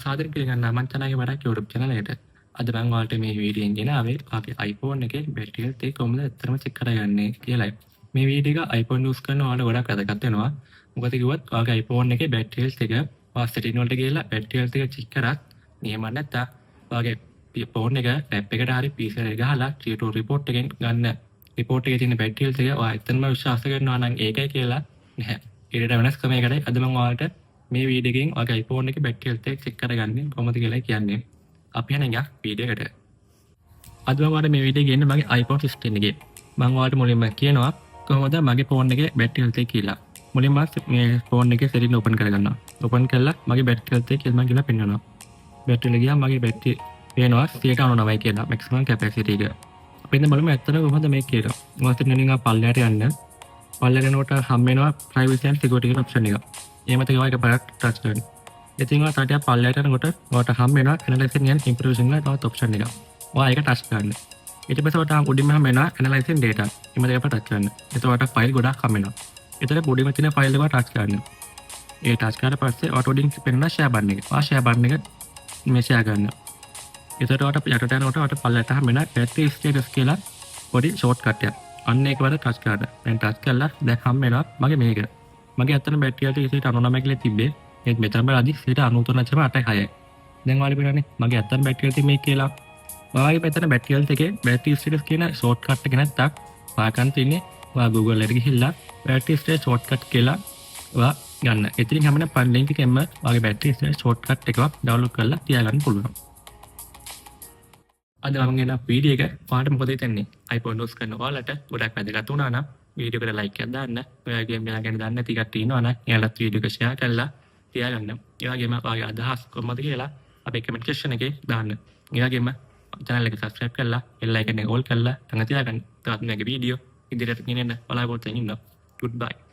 සාදරයෙන් පිළිගන්නවා මං චනාගේ වඩාක් YouTube channel එකට. අද මම ඔයාලට මේ වීඩියෝෙන් ගෙනාවේ ඔයාගේ iPhone එකේ බැටරි හෙල්ත් එක කොහොමද ඇත්තටම චෙක් කරගන්නේ කියලායි. මේ වීඩියෝ එක iPhone use කරන ඔයාලට ගොඩක් වැදගත් වෙනවා. මොකද කිව්වොත් ඔයාගේ iPhone එකේ බැටරි හෙල්ත් එක ඔයා setting වලට ගිහලා බැටරි හෙල්ත් එක චෙක් කරත් නියම නැත්නම් ඔයාගේ phone එක tab එකට හරි PC එකට ගහලා Q2 report එකෙන් ගන්න report එකේ තියෙන බැටරි හෙල්ත් එක ඔයා ඇත්තටම විශ්වාස කරනවා නම් ඒකයි කියලා නැහැ. ඊට වෙනස් ක්‍රමයකටයි අද මම ඔයාලට මේ වීඩියෝ එකෙන් ඔයාගේ iPhone එකේ බැටරි හෙල්ත් එක චෙක් කරගන්නේ කොහොමද කියලා කියන්නේ. අපි යන එක වීඩියෝ එකට. අද මම ඔයාලට මේ වීඩියෝ එක ගේන්නේ මගේ iPhone 16 එකේ. මම ඔයාලට මුලින්ම කියනවා කොහොමද මගේ phone එකේ බැටරි හෙල්ත් එක කියලා. මුලින්ම මේ phone එකේ setting open කරගන්නවා. open කරලා මගේ බැටරි හෙල්ත් එක කියලා මම කියලා පෙන්නනවා. බැටරි එක ගියාම මගේ බැටරි පේනවා 99 කියලා maximum capacity එක. අපි ඉතින් බලමු ඇත්තටම කොහොමද මේක කියලා. මම setting එක පල්ලයට යන්න. පල්ලයට යනකොට හම් වෙනවා privacy and security කියන option එක. එහෙම තමයි ඒක පාරක් touch කරන්න. ඉතින් ඔයා තාටියක් පල්ලයට යනකොට ඔයාට හම් වෙනවා analyzing and improving කියලා තවත් option එකක්. ඔයා ඒක touch කරන්න. ඊට පස්සේ ඔයාට උඩින්ම හම් වෙනවා analyzing data. එහෙම දෙයක් touch කරන්න. එතකොට ඔයාට file ගොඩක් හම් වෙනවා. එතන උඩින්ම තියෙන file එක touch කරන්න. ඒ touch කරලා පස්සේ ඔයාට උඩින් පෙන්නන share button එක. ඔයා share button එක මේ share කරන්න. එතකොට ඔයාට යටට යනකොට ඔයාට පල්ලයට හම් වෙනවා battery status කියලා පොඩි shortcut එකක්. අන්න ඒක වල touch කරන්න. දැන් touch කරලා දැන් හම් වෙනවා මගේ මේක. මගේ අතන බැටරි එක 99 කියලා තිබ්බේ. ඒත් මෙතන බලද්දි 93.86යි. දැන් ඔයාලා බලන්නේ මගේ අතන බැටරි එක මේක කියලා. ඔයාගේ මෙතන බැටරි එකේ බැටරි ස්ටේටස් කියන shortcut එක නැත්තම් ඔයාගන්න තියෙන්නේ ඔයා Google එකට ගිහිල්ලා බැටරි ස්ටේටස් shortcut කියලා ඔයා ගන්න. එතනින් හැමෝම පන් link එකෙන්ම ඔයාගේ බැටරි ස්ටේටස් shortcut එකක් download කරලා තියාගන්න පුළුවන්. අද මම ගෙන වීඩියෝ එක ඔයාලට මොකද හිතන්නේ? iPhone use කරන ඔයාලට ගොඩක් වැදගත් වුණා නම් වීඩියෝ එකට like එකක් දාන්න. ඔයාගේ මෙයා ගැන දන්නේ නැති කට්ටිය ඉන්නවා නම් එයාලත් වීඩියෝ එක share කරලා තියාගන්න. ඒ වගේම ඔයාගේ අදහස් කොහොමද කියලා අපේ comment section එකේ දාන්න. ඒ වගේම channel එක subscribe කරලා bell icon එක all කරලා තන තියාගන්න. තවත් මේ වීඩියෝ ඉදිරියට ගෙනෙන්න බලාපොරොත්තු වෙන්න. Goodbye.